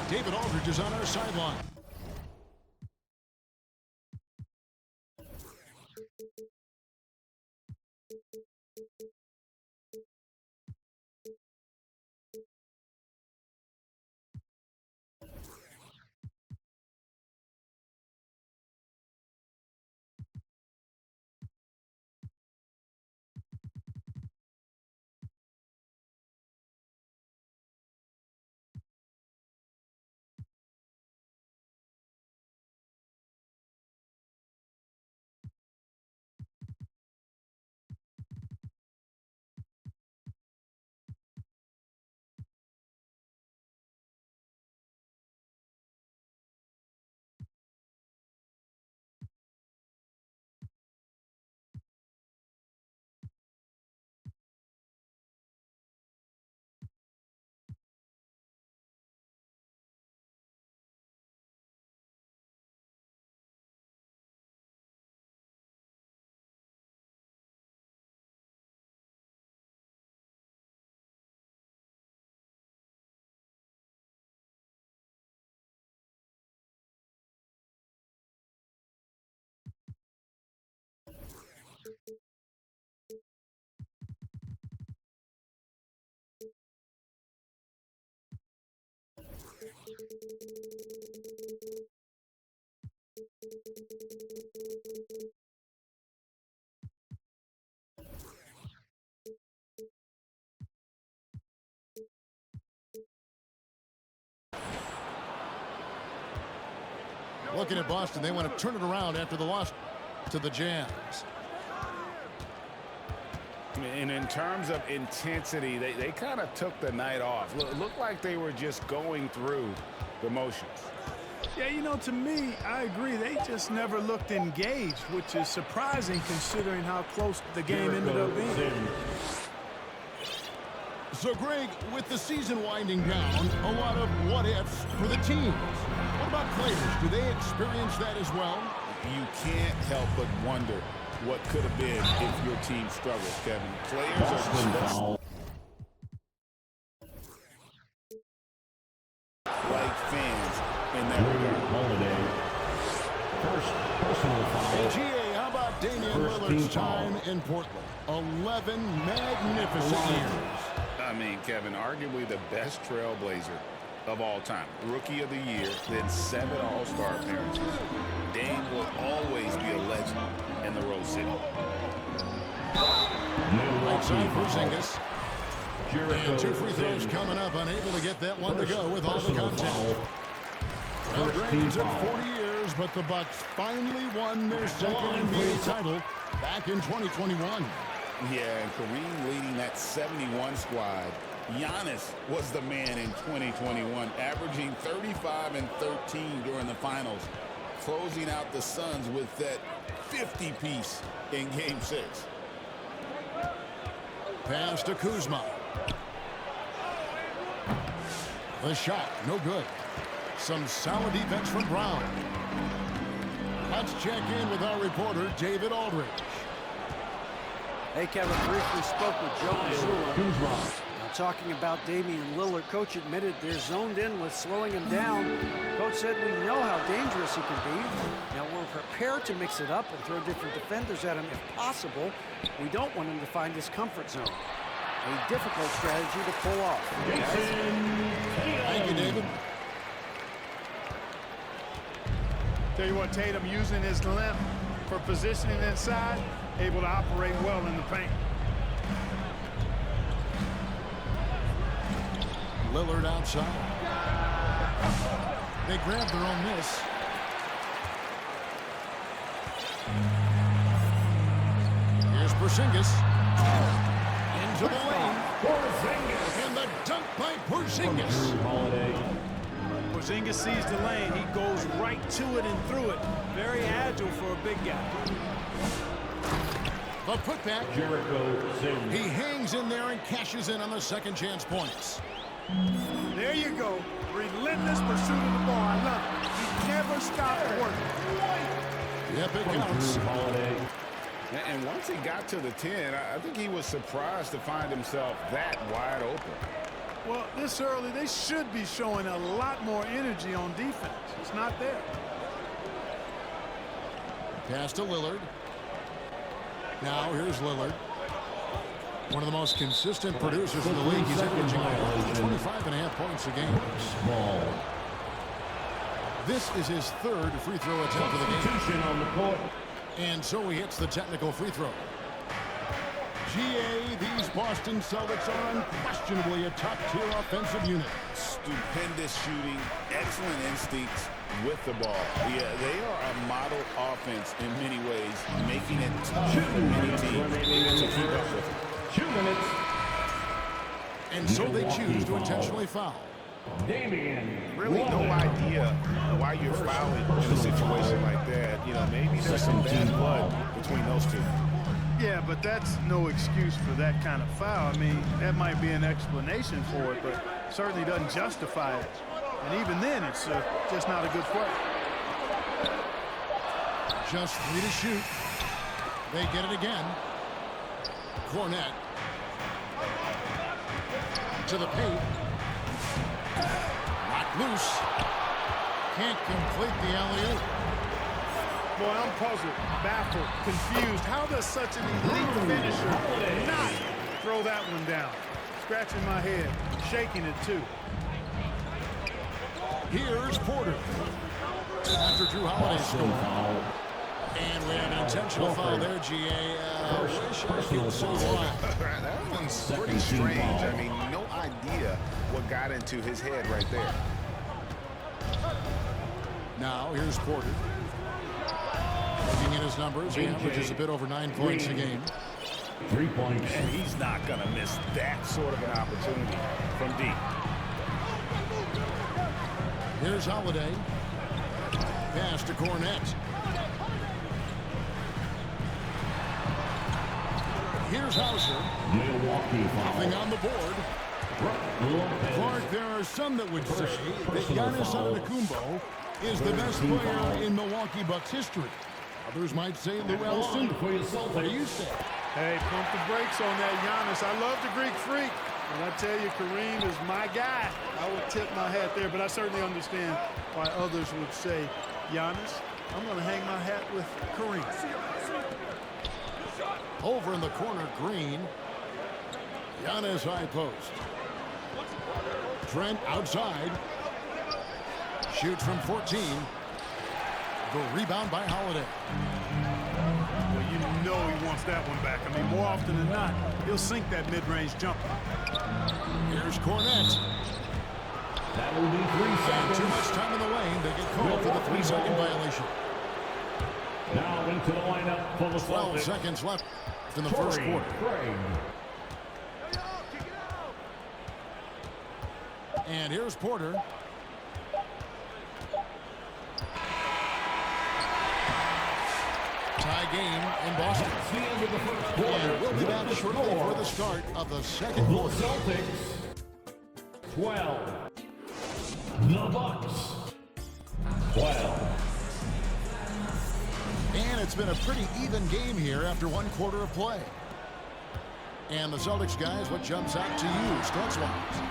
David Aldridge is on our sideline. Looking at Boston, they want to turn it around after the loss to the Jazz. And in terms of intensity, they kind of took the night off. Looked like they were just going through the motions. Yeah, you know, to me, I agree. They just never looked engaged, which is surprising considering how close the game ended up being. So, Greg, with the season winding down, a lot of what-ifs for the teams. What about players? Do they experience that as well? You can't help but wonder what could have been if your team struggles, Kevin. Players are just like fans in that regard. First personal foul. GA, how about Damian Lillard's time in Portland? 11 magnificent years. I mean, Kevin, arguably the best trailblazer of all time. Rookie of the Year, then 7 All-Star appearances. Dame will always be a legend in the Rose City. Outside Porzingis. And 2 free throws coming up, unable to get that one to go with all the contact. Well, Greg, it took 40 years, but the Bucks finally won their second NBA title back in 2021. Yeah, and Kareem leading that 71 squad. Giannis was the man in 2021, averaging 35 and 13 during the finals, closing out the Suns with that 50-piece in Game 6. Pass to Kuzma. The shot, no good. Some solid defense from Brown. Let's check in with our reporter, David Aldridge. Hey, Kevin, briefly spoke with Joe Mazzulla. Talking about Damian Lillard, coach admitted they're zoned in with slowing him down. Coach said we know how dangerous he can be. Now we're prepared to mix it up and throw different defenders at him if possible. We don't want him to find his comfort zone. A difficult strategy to pull off. Thank you, David. Tell you what, Tatum using his length for positioning inside, able to operate well in the paint. Lillard outside. They grabbed their own miss. Here's Porzingis. Into the lane. And the dunk by Porzingis. Porzingis sees the lane. He goes right to it and through it. Very agile for a big guy. The putback. He hangs in there and cashes in on the second chance points. There you go. Relentless pursuit of the ball. I love it. He never stopped working. Yep, it counts. And once he got to the 10, I think he was surprised to find himself that wide open. Well, this early, they should be showing a lot more energy on defense. It's not there. Pass to Lillard. Now here's Lillard. One of the most consistent producers in the league. He's averaging 25.5 points a game. Small. This is his third free throw attempt of the game. Substitution on the court. And so he hits the technical free throw. GA, these Boston Celtics are unquestionably a top-tier offensive unit. Stupendous shooting, excellent instincts with the ball. Yeah, they are a model offense in many ways, making it tough for many teams to keep up with them. 2 minutes. And so they choose to intentionally foul. Damian. Really no idea why you're fouling in a situation like that. You know, maybe there's some bad blood between those two. Yeah, but that's no excuse for that kind of foul. I mean, that might be an explanation for it, but certainly doesn't justify it. And even then, it's just not a good play. Just 3 to shoot. They get it again. Cornette. To the paint. Knocked loose. Can't complete the alley-oop. Boy, I'm puzzled, baffled, confused. How does such an elite finisher not throw that one down? Scratching my head, shaking it too. Here's Porter. After Drew Holiday scored. And we have an intentional foul there, GA. Wish I could say why. That one's pretty strange. I mean, no idea what got into his head right there. Now, here's Porter. Looking at his numbers, he averages a bit over 9 points a game. 3 points. And he's not going to miss that sort of an opportunity from deep. Here's Holiday. Pass to Cornette. Here's Hauser. Milwaukee foul. Nothing on the board. Clark, there are some that would say that Giannis Antetokounmpo is the best player in Milwaukee Bucks history. Others might say Lou Alcindor. What do you say? Hey, pump the brakes on that Giannis. I love the Greek freak. And I tell you, Kareem is my guy. I would tip my hat there, but I certainly understand why others would say, Giannis, I'm going to hang my hat with Kareem. Over in the corner, Green. Giannis high post. Trent outside. Shoots from 14. The rebound by Holiday. Well, you know he wants that one back. I mean, more often than not, he'll sink that mid-range jumper. Here's Cornette. That will be 3 And seconds. too much time in the lane. They get called for the 3-second violation. Now into the lineup for the 12 Celtics. seconds left in the first quarter. Craig. And here's Porter. Tie game in Boston. That's the end of the first quarter. And we'll be back shortly for the start of the second The quarter. Celtics 12. The Bucks 12. And it's been a pretty even game here after 1 quarter of play. And the Celtics guys, what jumps out to you, stats-wise?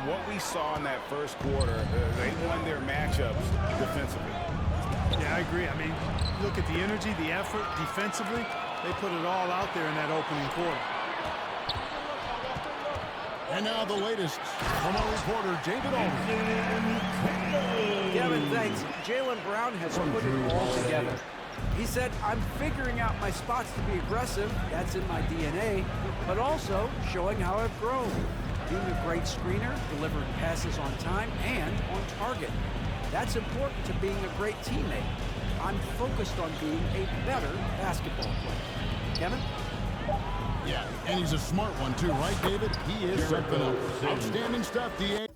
What we saw in that first quarter, they won their matchups defensively. Yeah, I agree. I mean, look at the energy, the effort, defensively. They put it all out there in that opening quarter. And now the latest from our reporter, David Aldridge. Kevin, thanks. Jaylen Brown has put it all together. He said, I'm figuring out my spots to be aggressive. That's in my DNA. But also showing how I've grown. Being a great screener, delivering passes on time and on target. That's important to being a great teammate. I'm focused on being a better basketball player. Kevin? Yeah, and he's a smart one too, right, David? He is something else. Outstanding stuff, D.A.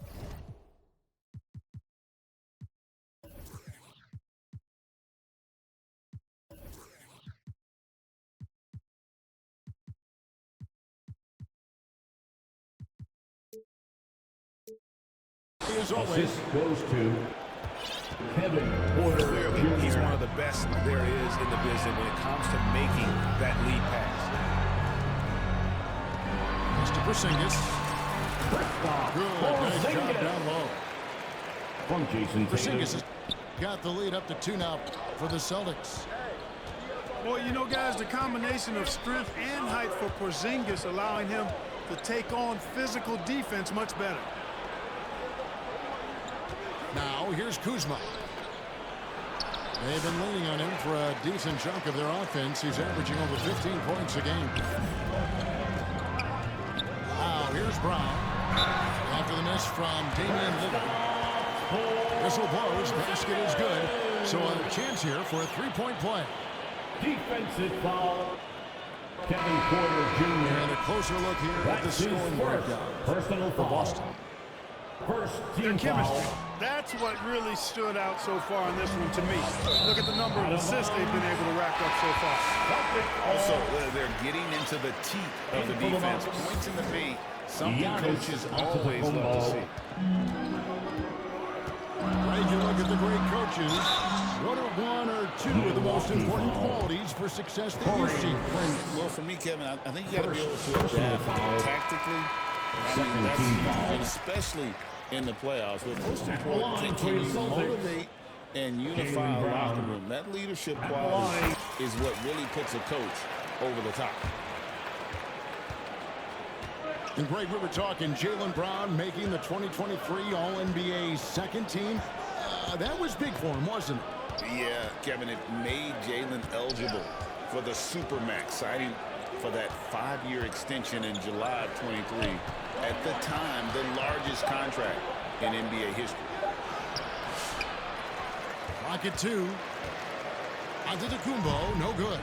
As always, Assist goes to Kevin Porter. Clearly, he's one of the best there is in the business when it comes to making that lead pass. Mr. Porzingis. Good, nice job down low. From Jason Tatum. Porzingis has got the lead up to 2 now for the Celtics. Boy, you know, guys, the combination of strength and height for Porzingis allowing him to take on physical defense much better. Now, here's Kuzma. They've been leaning on him for a decent chunk of their offense. He's averaging over 15 points a game. Now, here's Brown. After the miss from Damian Lillard. Whistle blows. Basket is good. So a chance here for a three-point play. Defensive foul. Kevin Porter Jr. And a closer look here at the scoring breakdown. Personal for Boston. First Their team chemistry. foul. That's what really stood out so far in this one to me. Look at the number of assists they've been able to rack up so far. Also, they're getting into the teeth of the defense. Points in the paint. Something coaches always love to see. Right, you look at the great coaches. What are one or two of the most important qualities for success that you see? Well, for me, Kevin, I think you got to be able to adapt tactically. And especially in the playoffs. But most important, can you motivate and unify a locker room? That leadership quality is what really puts a coach over the top. And Greg, we were talking Jaylen Brown making the 2023 All-NBA second team. That was big for him, wasn't it? Yeah, Kevin, it made Jaylen eligible for the Supermax, signing for that 5-year extension in July of 23. At the time, the largest contract in NBA history. Rocket 2. Antetokounmpo, no good.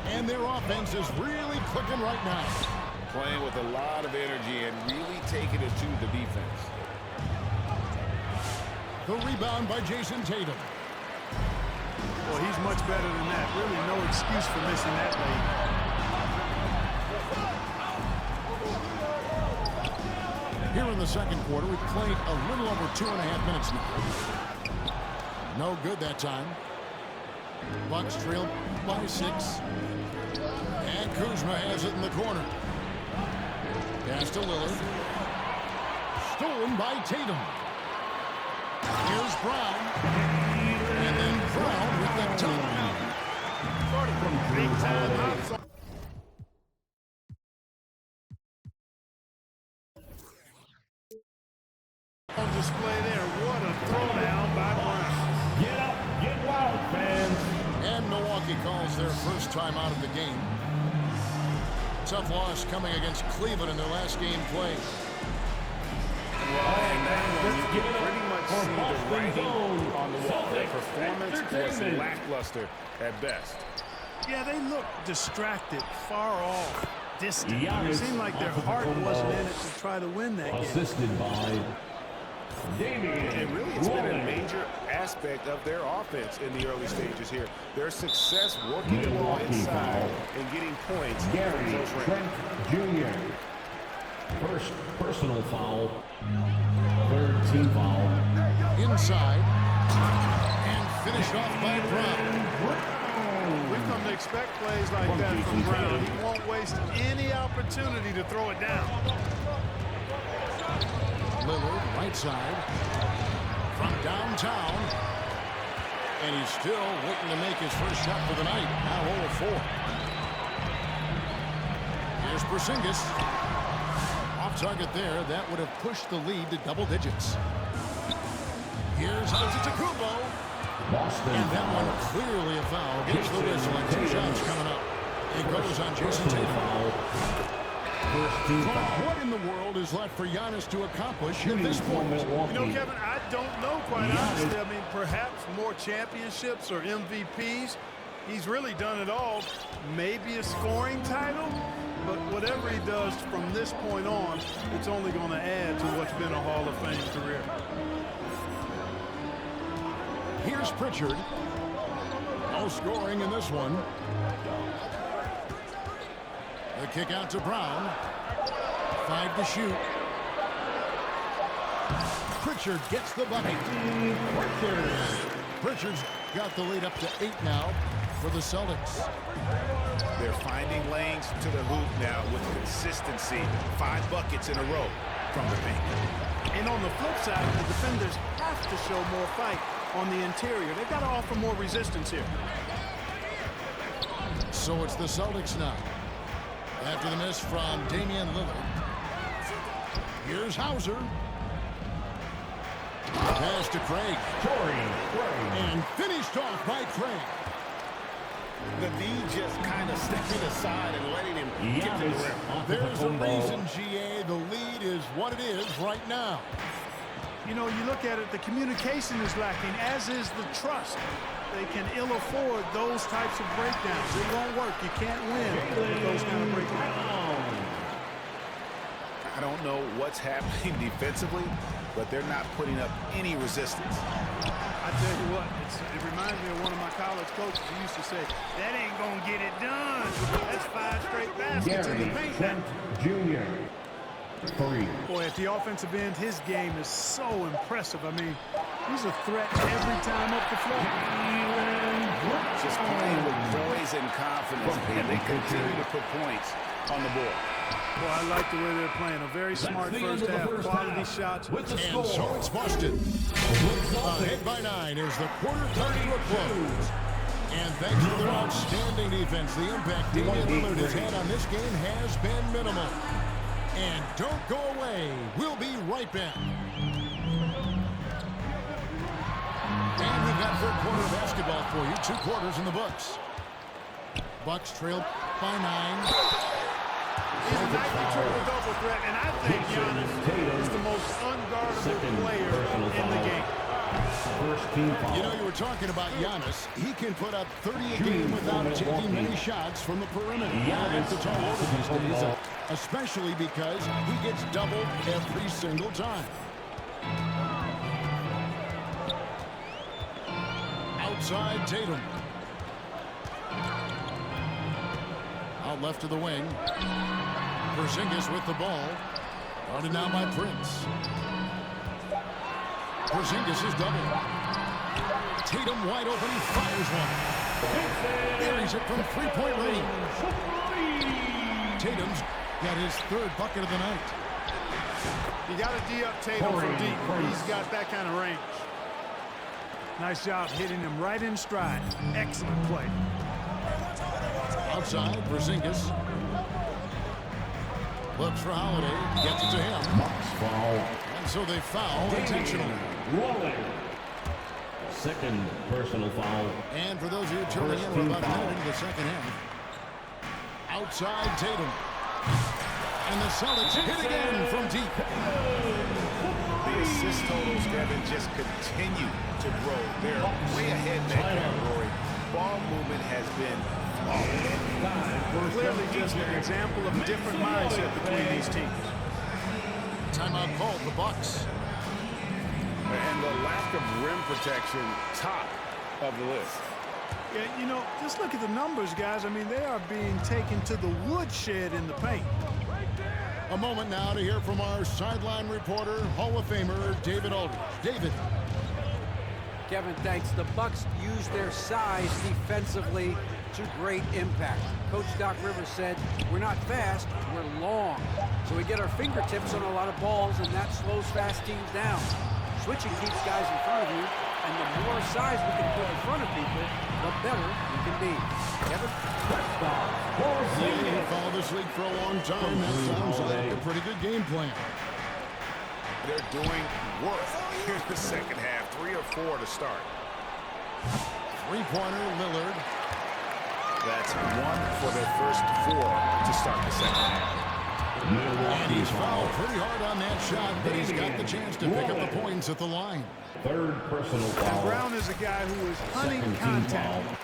And their offense is really clicking right now. Playing with a lot of energy and really taking it to the defense. The rebound by Jason Tatum. Well, he's much better than that. Really no excuse for missing that late. Here in the second quarter, we've played a little over 2.5 minutes now. No good that time. Bucks trail by 6. And Kuzma has it in the corner. Pass to Lillard. Stolen by Tatum. Here's Brown. And then Brown with the timeout. Big time hops on display there. What a throwdown by Brown. Get up, get wild, fans. And Milwaukee calls their first time out of the game. Tough loss coming against Cleveland in their last game played. Well, and that one, you can pretty much see the writing on the wall. Their performance was lackluster at best. Yeah, they look distracted, far off, distant. It seemed like their heart wasn't in it to try to win that game. Assisted by Damian. And really, it's been a major aspect of their offense in the early stages here. Their success working the ball inside and getting points. Gary Trent Jr. First personal foul. Third team foul. Inside. And finished off by Brown. We've come to expect plays like that from Brown. He won't waste any opportunity to throw it down. Lillard, right side. From downtown. And he's still looking to make his first shot for the night. Now 0-4. Here's Porzingis. Off target there. That would have pushed the lead to double digits. Here's Antetokounmpo. And that one clearly a foul. Gets the whistle and 2 shots coming up. It goes on Jason Tatum. What in the world is left for Giannis to accomplish at this point? You know, Kevin, I don't know, quite honestly. I mean, perhaps more championships or MVPs. He's really done it all. Maybe a scoring title, but whatever he does from this point on, it's only going to add to what's been a Hall of Fame career. Here's Pritchard. No scoring in this one. The kick out to Brown. 5 to shoot. Pritchard gets the bucket. Pritchard's got the lead up to 8 now. for the Celtics. They're finding lanes to the hoop now with consistency. 5 buckets in a row from the paint. And on the flip side, the defenders have to show more fight on the interior. They've got to offer more resistance here. So it's the Celtics now. After the miss from Damian Lillard. Here's Hauser. Pass to Craig. And finished off by Craig. The D just kind of stepping aside and letting him get to the rim. There's a reason, GA, the lead is what it is right now. You know, you look at it, the communication is lacking, as is the trust. They can ill afford those types of breakdowns. It won't work. You can't win with those kind of breakdowns. I don't know what's happening defensively, but they're not putting up any resistance. I tell you what, it reminds me of one of my college coaches who used to say, that ain't going to get it done. That's 5 straight baskets in the paint. Trent Jr. 3. Boy, at the offensive end, his game is so impressive. I mean, he's a threat every time up the floor. Just playing with poise and confidence, and they continue to put points on the board. Boy, I like the way they're playing. A very smart first half, quality shots. And so it's busted. Ahead by 9 as the quarter comes to a close. And thanks to their outstanding defense, the impact Damian Lillard has had on this game has been minimal. And don't go away. We'll be right back. And we've got third quarter basketball for you. 2 quarters in the books. Bucks trail by 9. He's a nightly triple-double threat, and I think Giannis is the most unguardable player in the game. You know, you were talking about Giannis. He can put up 30 a game without taking many shots from the perimeter. It's a tall order these days, especially because he gets doubled every single time. Outside Tatum. Out left to the wing. Porzingis with the ball. Guarded now by Prince. Porzingis is double. Tatum wide open. He fires one. Buries it from 3-point range. Tatum's got his 3rd bucket of the night. You got to D-up Tatum from deep. He's got that kind of range. Nice job hitting him right in stride. Excellent play. Outside, Porzingis. Looks for Holiday. Gets it to him. And so they foul intentionally. Second personal foul. And for those of you tuning in, we're about a minute into the second half. Outside Tatum. And the Celtics hit again from deep. The assist totals, Kevin, just continue to grow. They're way ahead in that category. Ball movement has been Clearly just an example of a different mindset between these teams. Timeout called, the Bucks. And the lack of rim protection, top of the list. Yeah, you know, just look at the numbers, guys. I mean, they are being taken to the woodshed in the paint. A moment now to hear from our sideline reporter, Hall of Famer David Aldridge. David. Kevin, thanks. The Bucks use their size defensively to great impact. Coach Doc Rivers said, we're not fast, we're long. So we get our fingertips on a lot of balls, and that slows fast teams down. Switching keeps guys in front of you, and the more size we can put in front of people, the better we can be. Kevin? They've followed this league for a long time. That sounds like a pretty good game plan. They're doing work here in the second half. 3 or 4 to start. 3-pointer, Lillard. That's 1 for their first 4 to start the second half. And he's fouled pretty hard on that shot, but he's got the chance to pick up the points at the line. Third personal foul. Brown is a guy who is hunting contact.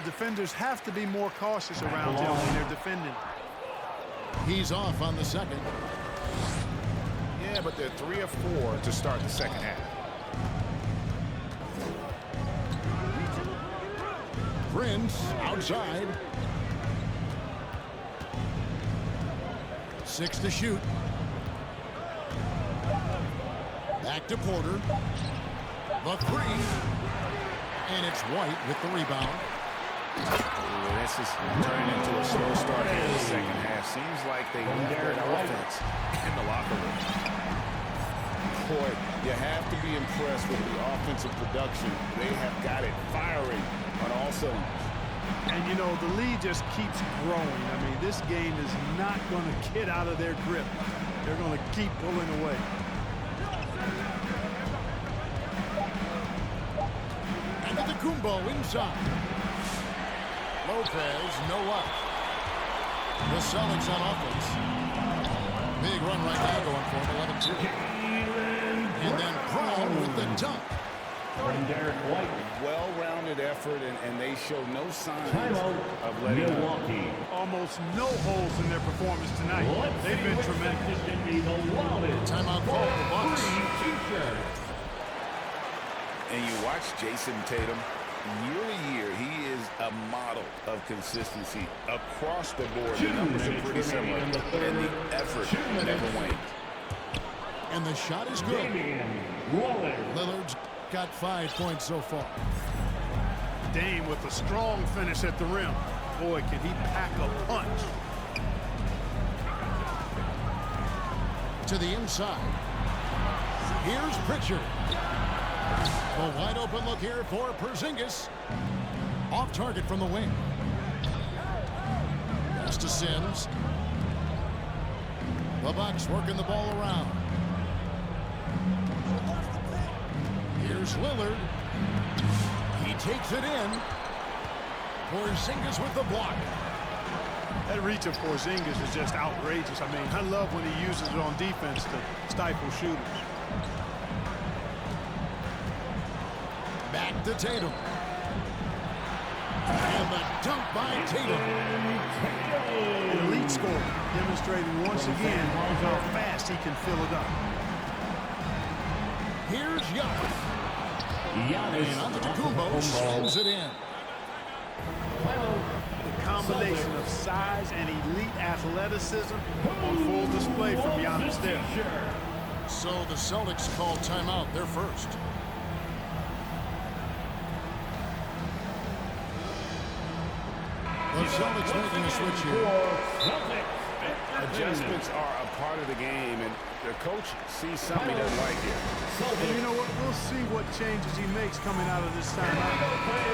Defenders have to be more cautious around him when they're defending. He's off on the second. Yeah, but they're 3 or 4 to start the second half. Prince outside. 6 to shoot. Back to Porter. The 3. And it's White with the rebound. This is turning into a slow start here in the second half. Seems like they left their offense in the locker room. Boy, you have to be impressed with the offensive production. They have got it firing on all cylinders. And, you know, the lead just keeps growing. I mean, this game is not going to get out of their grip. They're going to keep pulling away. Antetokounmpo inside. Lopez, no luck. The Celtics on offense. Big run right now going for him, 11-2. And then Brown with the dunk. Well-rounded effort, and they show no signs of letting up. Almost no holes in their performance tonight. They've been tremendous. Timeout call for the Bucks. And you watch Jason Tatum, year to year, he is a model of consistency across the board. The numbers are pretty similar, and the effort never wanes. And the shot is good. Lillard's got 5 points so far. Dame with a strong finish at the rim. Boy, can he pack a punch. To the inside. Here's Pritchard. A wide open look here for Porzingis. Off target from the wing. Pass to Sims. The Bucks working the ball around. Here's Lillard. He takes it in. Porzingis with the block. That reach of Porzingis is just outrageous. I mean, I love when he uses it on defense to stifle shooters. Back to Tatum. And the dunk by Tatum. An elite scorer, demonstrating once again how fast he can fill it up. Here's Giannis. And Antetokounmpo slams it in. The combination of size and elite athleticism on full display from Giannis there. So the Celtics call timeout. They're first. The Celtics making a switch here. Adjustments are a part of the game, and the coach sees something he doesn't like here. And you know what? We'll see what changes he makes coming out of this timeout.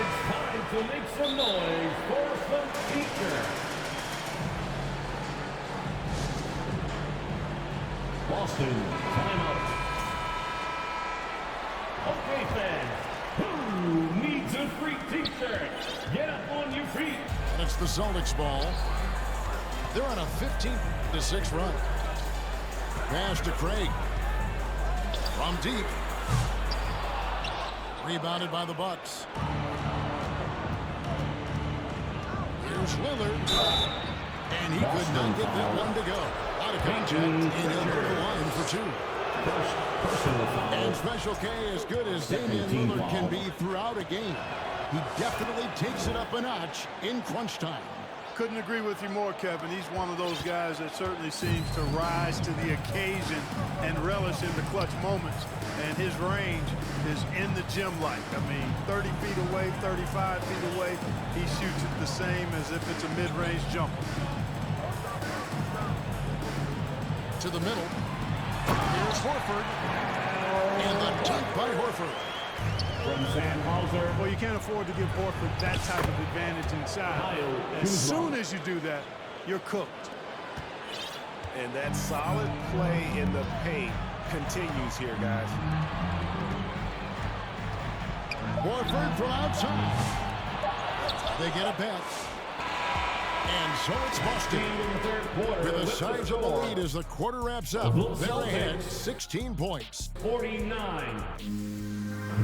It's time to make some noise for some teacher. Boston, timeout. Okay, fans, who needs a free t-shirt? Get up on your feet. And it's the Celtics ball. They're on a 15-6 run. Pass to Craig. From deep. Rebounded by the Bucks. Here's Lillard. And he could not get that one to go. Out of contact, and he'll go to the line for two. And Special K, as good as Damian Lillard can be throughout a game, he definitely takes it up a notch in crunch time. Couldn't agree with you more, Kevin. He's one of those guys that certainly seems to rise to the occasion and relish in the clutch moments. And his range is in the gym-like. I mean, 30 feet away, 35 feet away, he shoots it the same as if it's a mid-range jumper. To the middle. Here's Horford. And the dunk by Horford. From Sam Hauser. Well, you can't afford to give Horford that type of advantage inside. As soon as you do that, you're cooked. And that solid play in the paint continues here, guys. Horford from outside. They get a bet. And so it's Boston. With a sizable lead as the quarter wraps up. They're ahead 16 points. 49.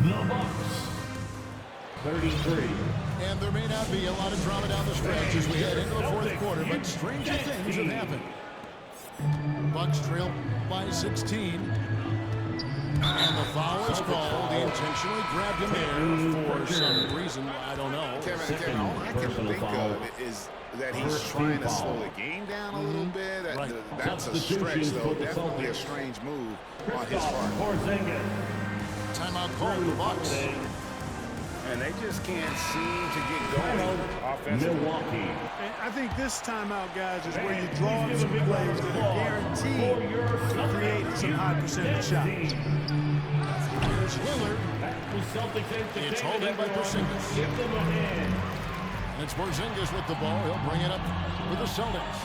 The Bucks. 33. And there may not be a lot of drama down the stretch as we head into the fourth quarter, but stranger things have happened. Bucks trail by 16. And the foul is called. He intentionally grabbed him there for some reason. I don't know. Kevin, all I can think of is that he's trying to slow the game down a little bit. Right. That's a stretch, though. Definitely a strange move on his part. Timeout call for the Bucks. and they just can't seem to get going offensively. Milwaukee. And I think this timeout, guys, is where you draw up some plays that are guaranteed to create some high percentage shots. Here's Lillard. It's hauled in by Porzingis. Give them a hand. And it's Porzingis with the ball. He'll bring it up with the Celtics.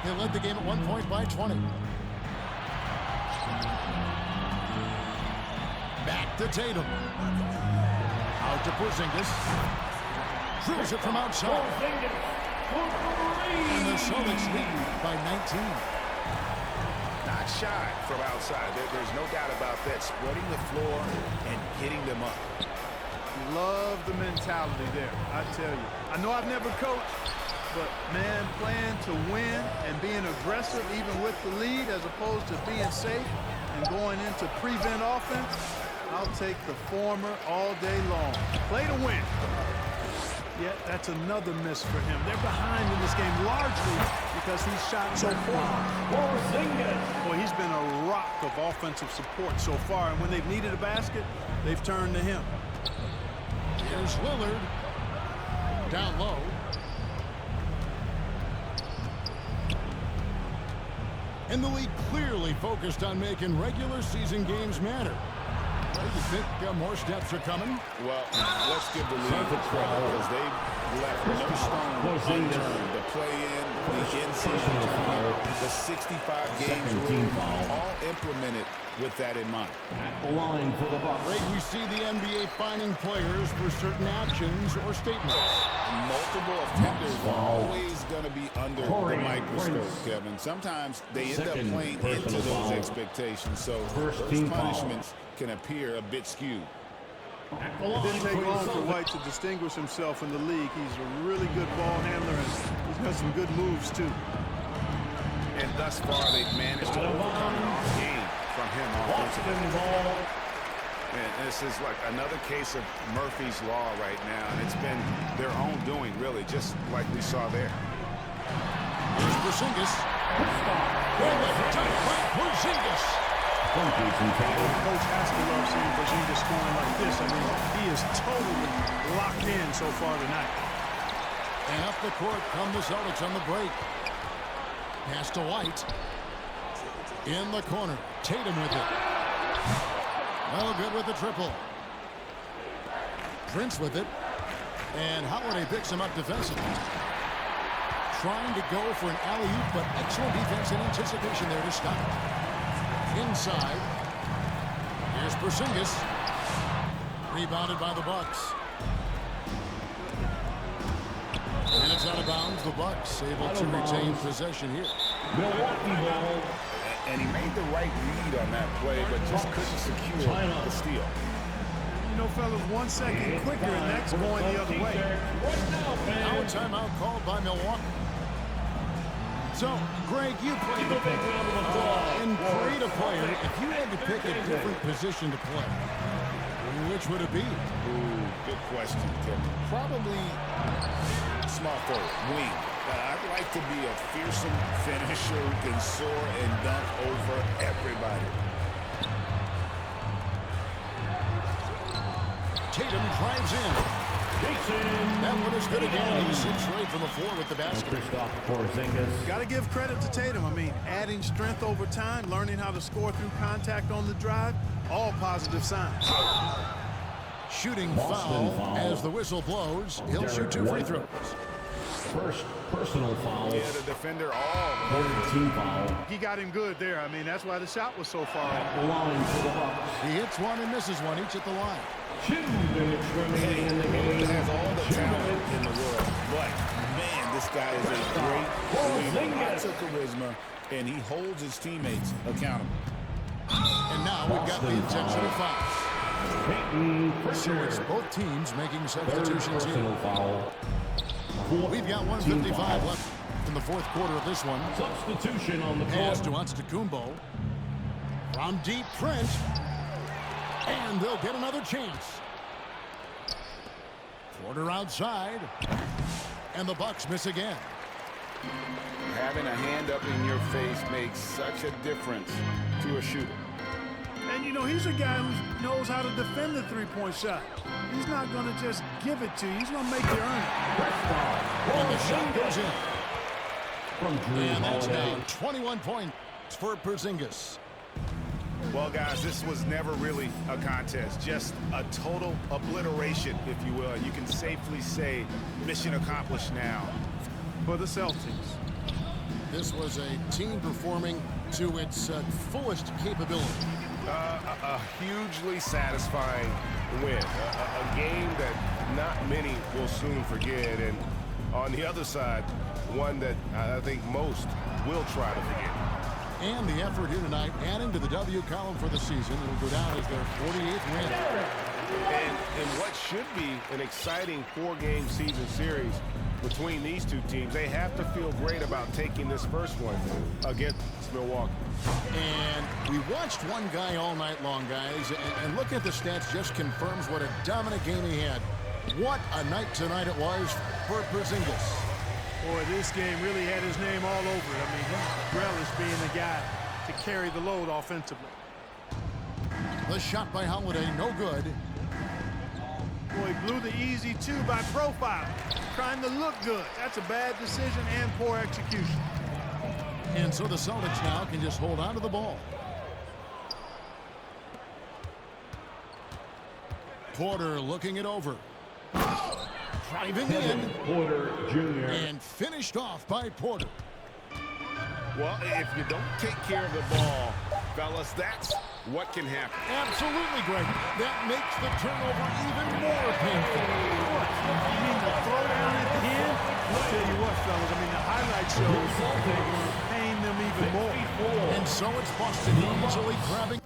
They led the game at 1 point by 20. Back to Tatum. Out to Porzingis. Drills it from outside. And the Celtics lead by 19. Not shy from outside. There's no doubt about that. Spreading the floor and hitting them up. Love the mentality there, I tell you. I know I've never coached, but, man, playing to win and being aggressive even with the lead as opposed to being safe and going into prevent offense, I'll take the former all day long. Play to win. Yet that's another miss for him. They're behind in this game largely because he's shot so far. Boy, he's been a rock of offensive support so far, and when they've needed a basket, they've turned to him. Here's Lillard. Down low. And the league clearly focused on making regular season games matter. Well, you think more steps are coming? Well, let's give the league credit because they've left no stone unturned. The play-in, the in-season tournament, the 65 games rule, all implemented with that in mind. At the line for the Bucks. Ray, we see the NBA fining players for certain actions or statements. Multiple offenders are always going to be under the microscope, Kevin. Sometimes they end up playing into those expectations, so those punishments can appear a bit skewed. It didn't take long for White to distinguish himself in the league. He's a really good ball handler, and he's got some good moves, too. And thus far, they've managed to overcome the game from him offensively. And this is like another case of Murphy's Law right now, and it's been their own doing, really, just like we saw there. Here's Porzingis. Well, left tight right, Porzingis. Coach has to love seeing Porzingis scoring like this. I mean, he is totally locked in so far tonight. And up the court come the Celtics on the break. Pass to White. In the corner. Tatum with it. Well, good with the triple. Prince with it. And Holiday picks him up defensively. Trying to go for an alley-oop, but excellent defense and anticipation there to stop. Inside. Here's Porzingis. Rebounded by the Bucks. And it's out of bounds. The Bucks able to retain possession here. Milwaukee ball. And he made the right read on that play, but just couldn't secure the steal. You know, fellas, 1 second quicker, and that's going the other way. Now a timeout called by Milwaukee. So, Greg, you played in creative player. If you had to pick a different position to play, which would it be? Ooh, good question, Kevin. Probably small forward, wing. I'd like to be a fearsome finisher who can soar and dunk over everybody. Tatum drives in. That one is good again. He's 6 straight from the floor with the basket. Got to give credit to Tatum. I mean, adding strength over time, learning how to score through contact on the drive, all positive signs. Shooting foul as the whistle blows. He'll shoot 2 free throws. First personal foul. Yeah, the defender all. Team foul. He got him good there. I mean, that's why the shot was so far At the line for the Bucks. He hits one and misses one, each at the line. 2 minutes remaining in the game. He has all the talent in the world, but man, this guy is a great player. Lots of charisma, and he holds his teammates accountable. And now we've got the intentional fouls. So it's both teams making substitutions here. Foul. We've got 1:55 left in the fourth quarter of this one. Substitution on the Pass court. to Antetokounmpo. From deep, Prince. And they'll get another chance. Quarter outside. And the Bucks miss again. Having a hand up in your face makes such a difference to a shooter. And you you know, he's a guy who knows how to defend the three-point shot. He's not going to just give it to you. He's going to make you earn it. And the shot goes in. And that's now 21 points for Porzingis. Well, guys, this was never really a contest, just a total obliteration, if you will. You can safely say mission accomplished now For the Celtics. This was a team performing to its fullest capability. A hugely satisfying win. A game that not many will soon forget. And on the other side, one that I think most will try to forget. And the effort here tonight, adding to the W column for the season, will go down as their 48th win. And what should be an exciting four-game season series between these two teams, they have to feel great about taking this first one against Milwaukee. And we watched one guy all night long, guys, and looking at the stats just confirms what a dominant game he had. What a night tonight it was for Porzingis. Boy, this game really had his name all over it. I mean, he relished being the guy to carry the load offensively. The shot by Holiday, no good. Boy, he blew the easy two by profile, trying to look good. That's a bad decision and poor execution. And so the Celtics now can just hold on to the ball. Porter looking it over. Driving in. Porter Jr. And finished off by Porter. Well, if you don't take care of the ball, fellas, that's what can happen. Absolutely, Greg. That makes the turnover even more painful. You mean the throwdown at the end? I'll tell you what, fellas, I mean, the highlight shows pain them even more. And so it's Boston easily grabbing